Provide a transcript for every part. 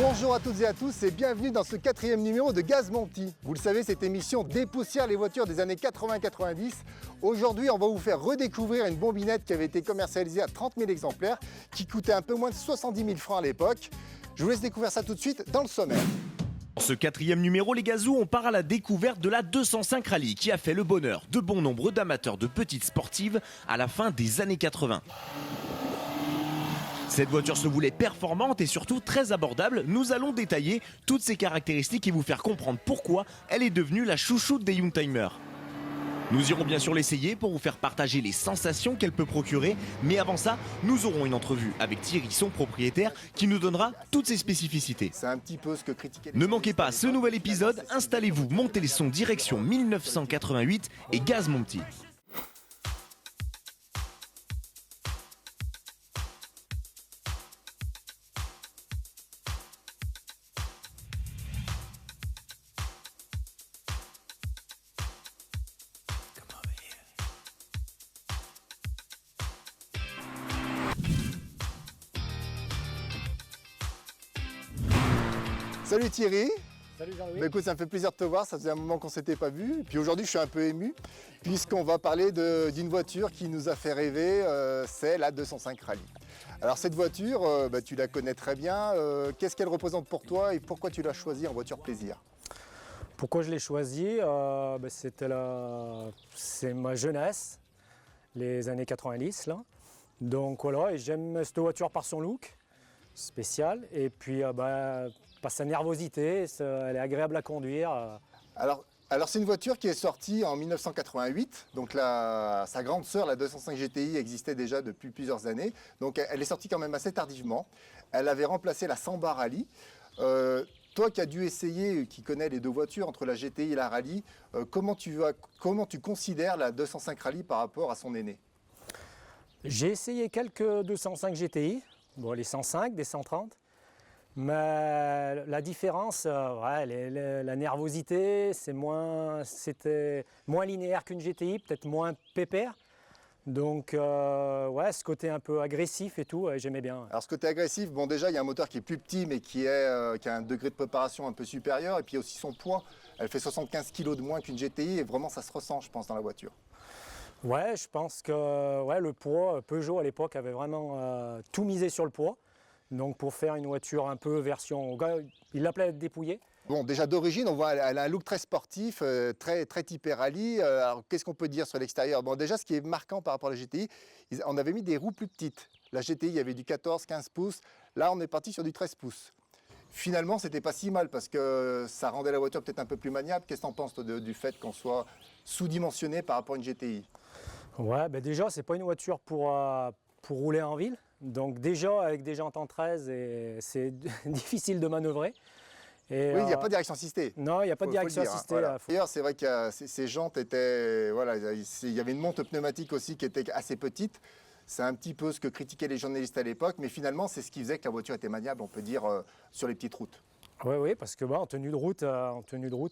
Bonjour à toutes et à tous et bienvenue dans ce 4e numéro de Gaz Monty. Vous le savez, cette émission dépoussière les voitures des années 80-90. Aujourd'hui, on va vous faire redécouvrir une bombinette qui avait été commercialisée à 30 000 exemplaires, qui coûtait un peu moins de 70 000 francs à l'époque. Je vous laisse découvrir ça tout de suite dans le sommaire. Dans ce 4e numéro, les gazous, on part à la découverte de la 205 Rally qui a fait le bonheur de bon nombre d'amateurs de petites sportives à la fin des années 80. Cette voiture se voulait performante et surtout très abordable. Nous allons détailler toutes ses caractéristiques et vous faire comprendre pourquoi elle est devenue la chouchoute des Youngtimers. Nous irons bien sûr l'essayer pour vous faire partager les sensations qu'elle peut procurer. Mais avant ça, nous aurons une entrevue avec Thierry, son propriétaire, qui nous donnera toutes ses spécificités. C'est un petit peu ce que critiquait... Ne manquez pas ce nouvel épisode. Installez-vous, montez les sons direction 1988 et Gaz Monty. Salut Thierry. Salut Jean-Louis. Bah écoute, ça me fait plaisir de te voir, ça faisait un moment qu'on ne s'était pas vu. Puis aujourd'hui, je suis un peu ému, puisqu'on va parler d'une voiture qui nous a fait rêver, c'est la 205 Rally. Alors cette voiture, tu la connais très bien. Qu'est-ce qu'elle représente pour toi et pourquoi tu l'as choisie en voiture plaisir? Pourquoi je l'ai choisie? C'est ma jeunesse, les années 90 là. Donc voilà, et j'aime cette voiture par son look spécial et puis par sa nervosité, elle est agréable à conduire. Alors c'est une voiture qui est sortie en 1988, donc sa grande sœur, la 205 GTI, existait déjà depuis plusieurs années, donc elle est sortie quand même assez tardivement. Elle avait remplacé la Samba Rally. Toi qui as dû essayer, qui connais les deux voitures entre la GTI et la Rally, comment tu considères la 205 Rally par rapport à son aînée? J'ai essayé quelques 205 GTI, bon, les 105, des 130. Mais la différence, la nervosité, c'était moins linéaire qu'une GTI, peut-être moins pépère. Donc, ce côté un peu agressif et tout, j'aimais bien. Alors, ce côté agressif, bon, déjà, il y a un moteur qui est plus petit, mais qui a un degré de préparation un peu supérieur. Et puis, il y a aussi son poids. Elle fait 75 kg de moins qu'une GTI. Et vraiment, ça se ressent, je pense, dans la voiture. Ouais, je pense que le poids, Peugeot à l'époque avait vraiment tout misé sur le poids. Donc pour faire une voiture un peu version, il l'appelait dépouillée. Bon, déjà d'origine, on voit elle a un look très sportif, très typé rallye. Alors qu'est-ce qu'on peut dire sur l'extérieur? Bon, déjà, ce qui est marquant par rapport à la GTI, on avait mis des roues plus petites. La GTI, il y avait du 14-15 pouces. Là, on est parti sur du 13 pouces. Finalement, c'était pas si mal parce que ça rendait la voiture peut-être un peu plus maniable. Qu'est-ce que tu en penses du fait qu'on soit sous-dimensionné par rapport à une GTI? Ouais, déjà, c'est pas une voiture pour rouler en ville. Donc déjà, avec des jantes en 13, c'est difficile de manœuvrer. Et, oui, il n'y a pas de direction assistée. Non, il n'y a pas de direction assistée. Voilà. D'ailleurs, c'est vrai que ces jantes étaient... Voilà, il y avait une monte pneumatique aussi qui était assez petite. C'est un petit peu ce que critiquaient les journalistes à l'époque, mais finalement, c'est ce qui faisait que la voiture était maniable, on peut dire, sur les petites routes. Oui, parce que en tenue de route,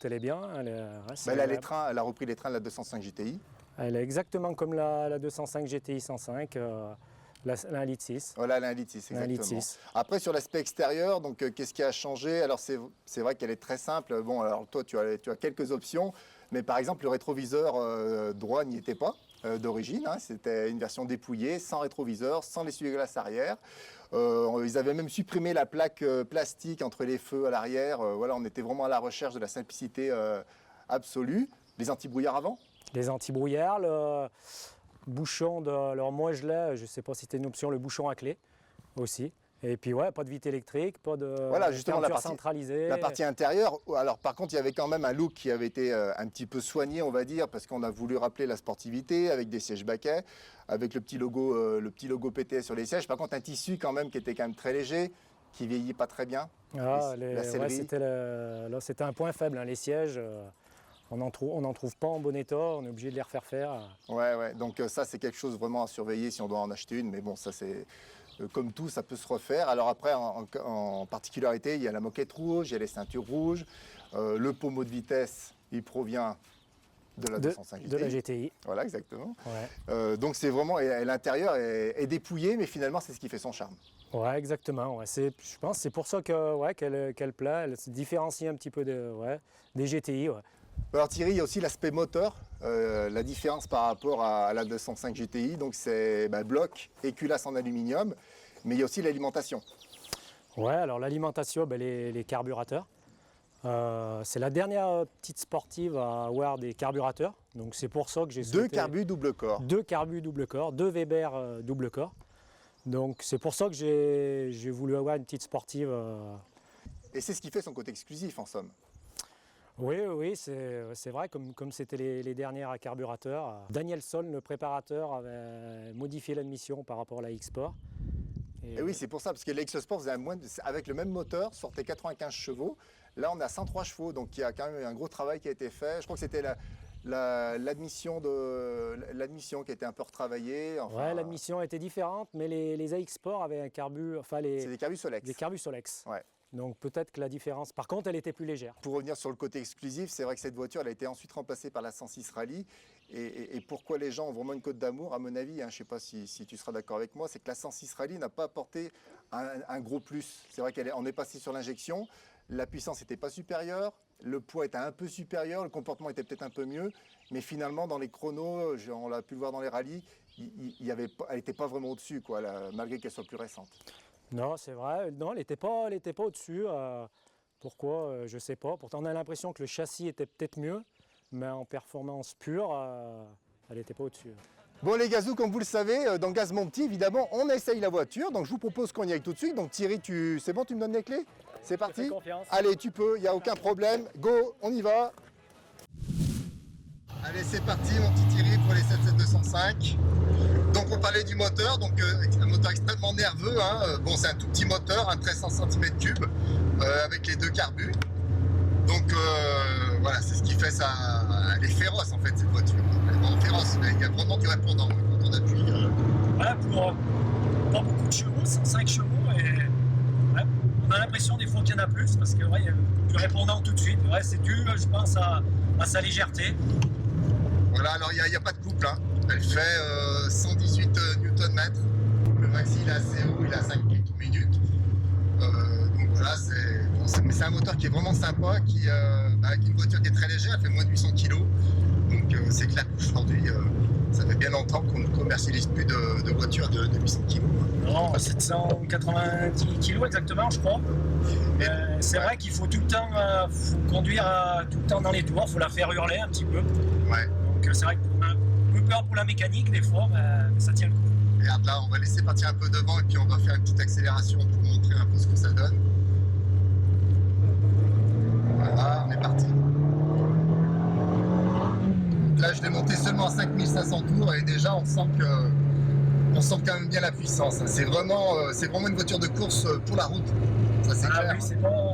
elle est bien. Elle a repris les trains de la 205 GTI. Elle est exactement comme la 205 GTI 105. La 1,6 litre. Voilà, la 1,6 litre, exactement. Après, sur l'aspect extérieur, donc qu'est-ce qui a changé? Alors, c'est vrai qu'elle est très simple. Bon, alors toi, tu as quelques options, mais par exemple, le rétroviseur droit n'y était pas d'origine. Hein. C'était une version dépouillée, sans rétroviseur, sans l'essuie-glace arrière. Ils avaient même supprimé la plaque plastique entre les feux à l'arrière. Voilà, on était vraiment à la recherche de la simplicité absolue. Les antibrouillards avant? Les antibrouillards, le bouchon alors moi je l'ai, je ne sais pas si c'était une option, le bouchon à clé aussi. Et puis pas de vitre électrique, pas de fermeture centralisée. La partie intérieure, alors par contre il y avait quand même un look qui avait été un petit peu soigné, on va dire, parce qu'on a voulu rappeler la sportivité avec des sièges baquets, avec le petit logo PTS sur les sièges. Par contre un tissu quand même qui était quand même très léger, qui vieillit pas très bien. C'était un point faible, hein, les sièges. On n'en trouve pas en bon état, on est obligé de les refaire faire. Ouais, donc ça c'est quelque chose vraiment à surveiller si on doit en acheter une, mais bon, ça c'est comme tout, ça peut se refaire. Alors après, en particularité, il y a la moquette rouge, il y a les ceintures rouges, le pommeau de vitesse, il provient De la 205 GTI. De la GTI. Voilà, exactement. Ouais. Donc c'est vraiment, et l'intérieur est dépouillé, mais finalement c'est ce qui fait son charme. Ouais, exactement. Ouais. Je pense que c'est pour ça qu'elle plaît. Elle se différencie un petit peu des GTI. Ouais. Alors Thierry, il y a aussi l'aspect moteur, la différence par rapport à la 205 GTI, donc c'est bloc et culasse en aluminium, mais il y a aussi l'alimentation. Ouais, alors l'alimentation, les carburateurs. C'est la dernière petite sportive à avoir des carburateurs, donc c'est pour ça que j'ai souhaité... 2 carbus double corps. 2 carbus double corps, 2 Weber double corps. Donc c'est pour ça que j'ai voulu avoir une petite sportive. Et c'est ce qui fait son côté exclusif en somme. Oui, c'est vrai, comme c'était les dernières à carburateur. Daniel Sol, le préparateur, avait modifié l'admission par rapport à la X-Sport. Et oui, c'est pour ça, parce que l'X-Sport, avec le même moteur, sortait 95 chevaux. Là, on a 103 chevaux, donc il y a quand même un gros travail qui a été fait. Je crois que c'était l'admission qui a été un peu retravaillée. Enfin, ouais, l'admission était différente, mais les AX Sport avaient un carbu... Enfin, c'est des carbus Solex. Des carbus Solex. Ouais. Donc peut-être que la différence... Par contre, elle était plus légère. Pour revenir sur le côté exclusif, c'est vrai que cette voiture elle a été ensuite remplacée par la 106 Rally. Et pourquoi les gens ont vraiment une cote d'amour, à mon avis, je ne sais pas si tu seras d'accord avec moi, c'est que la 106 Rally n'a pas apporté un gros plus. C'est vrai qu'on est passé sur l'injection, la puissance n'était pas supérieure, le poids était un peu supérieur, le comportement était peut-être un peu mieux, mais finalement dans les chronos, on l'a pu le voir dans les rallyes, elle n'était pas vraiment au-dessus, malgré qu'elle soit plus récente. Non, c'est vrai. Non, elle n'était pas au-dessus. Pourquoi je ne sais pas. Pourtant, on a l'impression que le châssis était peut-être mieux, mais en performance pure, elle n'était pas au-dessus. Bon les gazous, comme vous le savez, dans Gaz Mon Petit, évidemment, on essaye la voiture. Donc je vous propose qu'on y aille tout de suite. Donc Thierry, c'est bon, tu me donnes les clés? C'est parti? Je te fais confiance. Allez, tu peux, il n'y a aucun problème. Go, on y va. Allez, c'est parti mon petit Thierry pour les 77205. Donc on parlait du moteur, donc un moteur extrêmement nerveux. Bon, c'est un tout petit moteur, un 1300 cm3 avec les 2 carbus. Donc voilà, c'est ce qui fait ça. Elle est féroce en fait cette voiture. Elle est vraiment féroce, mais il y a vraiment du répondant quand on appuie. Voilà, pour pas beaucoup de chevaux, 105 chevaux, et ouais, on a l'impression des fois qu'il y en a plus parce que il y a du répondant tout de suite. Ouais, c'est dû, je pense, à sa légèreté. Voilà, alors il n'y a pas de couple. Elle fait 118 Nm. Le maxi il est assez haut, il a 5 km/min. Donc voilà, c'est un moteur qui est vraiment sympa, qui est une voiture qui est très légère, elle fait moins de 800 kg. Donc c'est clair qu'aujourd'hui, ça fait bien longtemps qu'on ne commercialise plus de voitures de 800 kg. Non, 790 kg exactement, je crois. C'est vrai qu'il faut tout le temps conduire tout le temps dans les tours, il faut la faire hurler un petit peu. Ouais. Donc c'est vrai qu'on a un peu peur pour la mécanique des fois, mais ça tient le coup. Regarde là, on va laisser partir un peu devant et puis on va faire une petite accélération pour montrer un peu ce que ça donne. Voilà, on est parti. Là, je l'ai monté seulement à 5500 tours et déjà on sent quand même bien la puissance. C'est vraiment une voiture de course pour la route. Ça, c'est clair. Oui,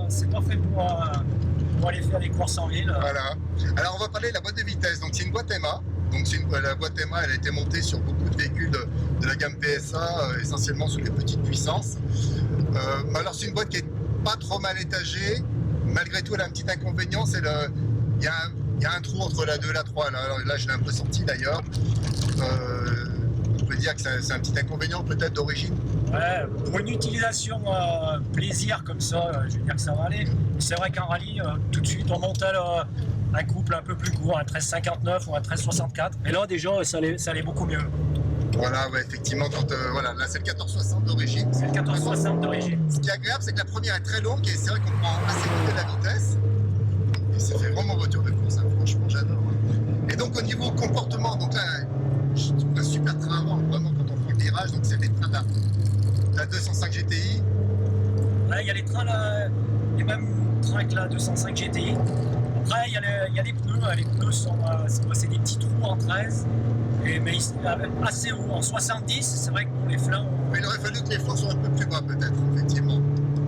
c'est pas fait pour aller faire des courses en ville. Voilà. Alors on va parler de la boîte de vitesse. Donc c'est une boîte EMA. Donc la boîte EMA, elle a été montée sur beaucoup de véhicules de la gamme PSA, essentiellement sur les petites puissances. Alors c'est une boîte qui est pas trop mal étagée. Malgré tout, elle a un petit inconvénient, c'est il y a un trou entre la 2 et la 3. Là je l'ai un peu sorti d'ailleurs. On peut dire que c'est un petit inconvénient peut-être d'origine. Ouais, pour une utilisation plaisir comme ça, je veux dire que ça va aller. C'est vrai qu'en rallye, tout de suite, on monte à un couple un peu plus court, un 1359 ou un 1364. Et là, déjà, ça allait beaucoup mieux. Voilà, ouais, effectivement, voilà, là c'est le 1460 d'origine. C'est le 1460 d'origine. Ce qui est agréable, c'est que la première est très longue et c'est vrai qu'on prend assez vite de la vitesse. Et ça fait vraiment voiture de course, franchement, j'adore. Et donc, au niveau comportement, donc là, je trouve un super train avant, vraiment, quand on prend le virage, donc c'est les trains de la 205 GTI. Là, il y a les trains, les mêmes trains que la 205 GTI. Après, il y a les pneus. Les pneus c'est des petits trous en 13, mais assez haut. En 70, c'est vrai que pour les flancs... Mais il aurait fallu que les flancs soient un peu plus bas, peut-être, effectivement.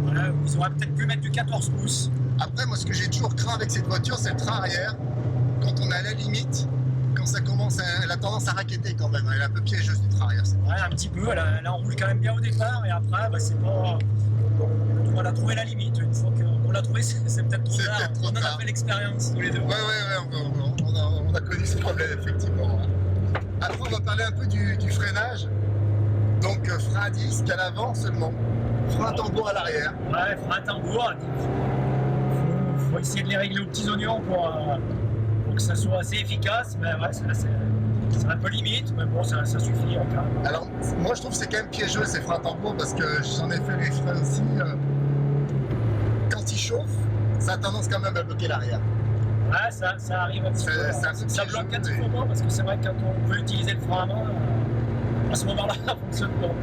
Voilà, ils auraient peut-être pu mettre du 14 pouces. Après, moi, ce que j'ai toujours craint avec cette voiture, c'est le train arrière. Quand on est à la limite, quand ça commence, elle a tendance à raqueter quand même. Elle est un peu piégeuse du train arrière. Ouais, un petit peu. Elle enroule quand même bien au départ, et après, c'est pas... On a trouvé la limite. Une fois qu'on l'a trouvé, c'est peut-être trop tard. On en a fait l'expérience tous les deux. Ouais, on a connu ce problème, effectivement. Après, on va parler un peu du freinage. Donc, frein à disque à l'avant seulement. Frein à tambour à l'arrière. Ouais, frein à tambour. Faut essayer de les régler aux petits oignons pour que ça soit assez efficace. Mais ouais, c'est un peu limite, mais bon, ça suffit encore. Alors, moi, je trouve que c'est quand même piégeux ces freins à tambour parce que j'en ai fait les freins aussi. Quand ils chauffent, ça a tendance quand même à bloquer l'arrière. Ouais, ça arrive un petit peu. Ça bloque un petit peu moins parce que c'est vrai que quand on veut utiliser le frein à main, à ce moment-là, ça fonctionne pas.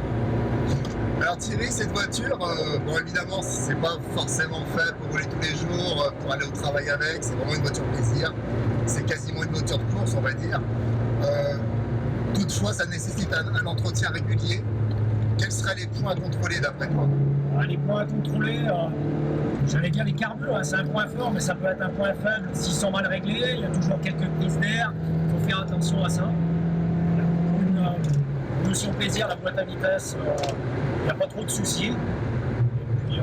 Alors Thierry, cette voiture, bon évidemment, c'est pas forcément fait pour rouler tous les jours, pour aller au travail avec, c'est vraiment une voiture plaisir. C'est quasiment une voiture de course, on va dire. Toutefois, ça nécessite un entretien régulier. Quels seraient les points à contrôler d'après toi? Les points à contrôler, j'allais dire les carbures, hein, c'est un point fort, mais ça peut être un point faible s'ils sont mal réglés. Il y a toujours quelques prises d'air, il faut faire attention à ça. Une notion plaisir, la boîte à vitesse, il n'y a pas trop de soucis. Et puis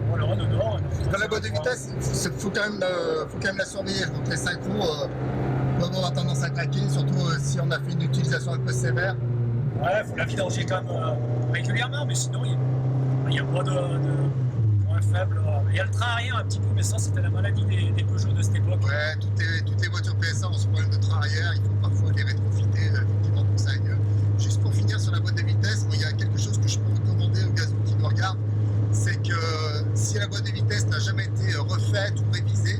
voilà, dedans. Dans la boîte de vitesse, il faut quand même la surveiller. Donc les synchros peuvent avoir tendance à craquer, surtout si on a fait une utilisation un peu sévère. Ouais, il faut la vidanger quand même régulièrement, mais sinon il n'y a pas de point faible. Il y a le train arrière un petit peu, mais ça c'était la maladie des Peugeot de cette époque. Ouais, toutes les voitures PSA ont ce problème de train arrière, il faut parfois les rétrofiter effectivement pour que ça aille mieux. Juste pour finir sur la boîte de vitesse, il y a quelque chose que je peux recommander aux gazous qui nous regardent, c'est que si la boîte de vitesse n'a jamais été refaite ou révisée,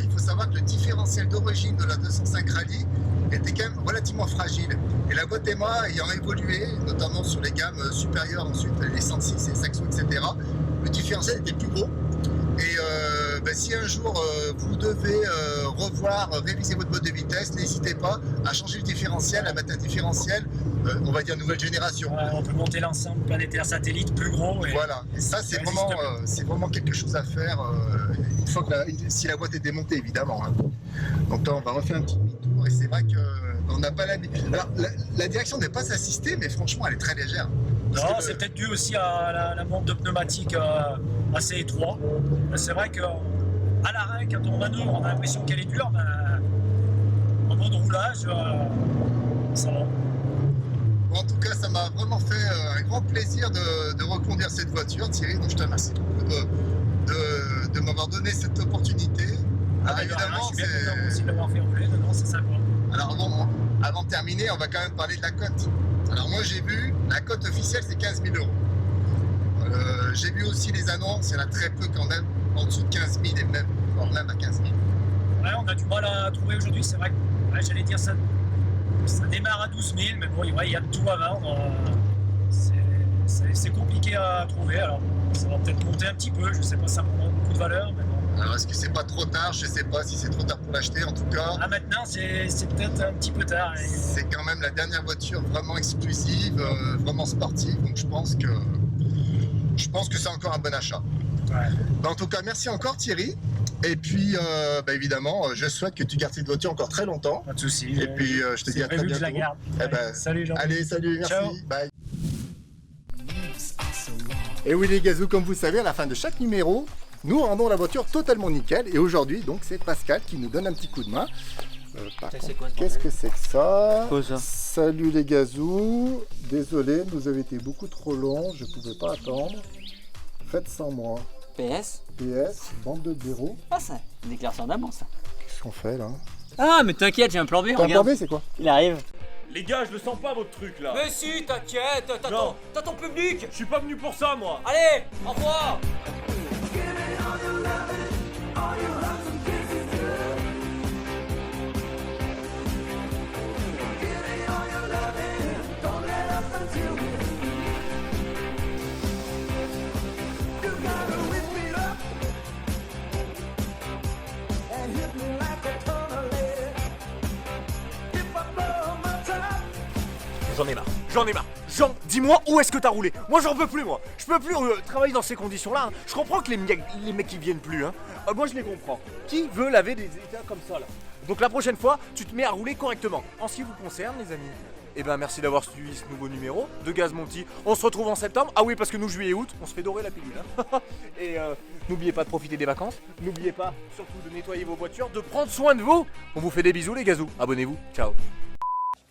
il faut savoir que le différentiel d'origine de la 205 Rally était quand même relativement fragile. Et la boîte EMA ayant évolué, notamment sur les gammes supérieures, ensuite les 106 et Saxo, etc., le différentiel était plus gros. Et si un jour vous devez réviser votre boîte de vitesse, n'hésitez pas à changer le différentiel, à mettre un différentiel, on va dire nouvelle génération. Ouais, on peut monter l'ensemble planétaire satellite plus gros. Et voilà, et ça c'est vraiment quelque chose à faire une fois que si la boîte est démontée évidemment. Hein. Donc là on va refaire un petit demi-tour et c'est vrai qu'on n'a pas l'habitude. Alors la direction n'est pas assistée, mais franchement elle est très légère. Non, c'est peut-être dû aussi à la montre de pneumatique assez étroite. C'est vrai qu'à l'arrêt, quand on manœuvre, on a l'impression qu'elle est dure, mais en mode roulage, ça va. Bon, en tout cas, ça m'a vraiment fait un grand plaisir de reconduire cette voiture, Thierry. Donc je te remercie beaucoup de m'avoir donné cette opportunité. Alors évidemment, je suis bien content aussi de l'avoir fait rouler, non, c'est sympa. Alors bon, avant de terminer, on va quand même parler de la cote. Alors moi j'ai vu, la cote officielle c'est 15 000 €. J'ai vu aussi les annonces, il y en a très peu quand même, en dessous de 15 000 et voire même à 15 000. Ouais, on a du mal à trouver aujourd'hui, c'est vrai que j'allais dire ça démarre à 12 000, mais bon, il y a tout à vendre. C'est compliqué à trouver, alors ça va peut-être monter un petit peu, je sais pas, ça prendra beaucoup de valeur, mais bon. Alors est-ce que c'est pas trop tard? Je sais pas si c'est trop tard pour l'acheter, en tout cas. Maintenant c'est peut-être un petit peu tard. C'est quand même la dernière voiture vraiment exclusive, vraiment sportive, donc je pense que c'est encore un bon achat. Ouais. En tout cas, merci encore Thierry. Et puis, évidemment, je souhaite que tu gardes cette voiture encore très longtemps. Pas de soucis. Et puis, je te dis à très bientôt. Je la garde. Salut Jean. Allez, salut, merci. Ciao. Bye. Et oui les gazous, comme vous le savez, à la fin de chaque numéro, nous rendons la voiture totalement nickel. Et aujourd'hui, donc, c'est Pascal qui nous donne un petit coup de main. Qu'est-ce que c'est que ça? Salut les gazous. Désolé, vous avez été beaucoup trop long, je ne pouvais pas attendre. Faites sans moi. PS, bande de blaireaux. Ah ça, une déclaration d'amour ça. Qu'est-ce qu'on fait là? Ah mais t'inquiète, j'ai un plan B, T'as un plan regarde. B, c'est quoi? Il arrive. Les gars, je le sens pas votre truc là. Mais si, t'inquiète, t'as ton public. Je suis pas venu pour ça moi. Allez, au revoir. J'en ai marre. Jean, dis-moi où est-ce que t'as roulé? Moi j'en peux plus moi. Je peux plus travailler dans ces conditions-là. Hein. Je comprends que les mecs ils viennent plus. Hein. Moi je les comprends. Qui veut laver des états comme ça là? Donc la prochaine fois, tu te mets à rouler correctement. En ce qui vous concerne les amis, Et ben merci d'avoir suivi ce nouveau numéro de Gaz Monty. On se retrouve en septembre. Ah oui, parce que nous, juillet et août, on se fait dorer la pilule. Hein. Et n'oubliez pas de profiter des vacances. N'oubliez pas surtout de nettoyer vos voitures, de prendre soin de vous. On vous fait des bisous les gazous. Abonnez-vous. Ciao.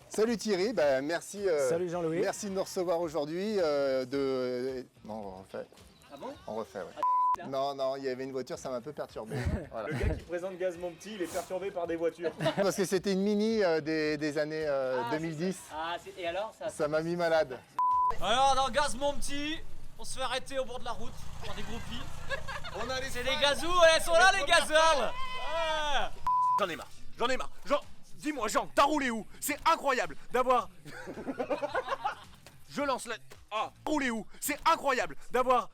Salut Thierry, merci, Salut Jean-Louis. merci de nous recevoir aujourd'hui. Non, on refait. Ah bon? On refait, ouais. Non, il y avait une voiture, ça m'a un peu perturbé. Voilà. Le gars qui présente Gaz Monty, il est perturbé par des voitures. Parce que c'était une Mini des années 2010. Et alors ça? Ça m'a mis malade. Alors dans Gaz Monty, on se fait arrêter au bord de la route par des groupies. C'est des gazous, elles sont là les gazelles. J'en ai marre. Dis-moi Jean, t'as roulé où? C'est incroyable d'avoir... Je lance la... Ah, roulé où? C'est incroyable d'avoir...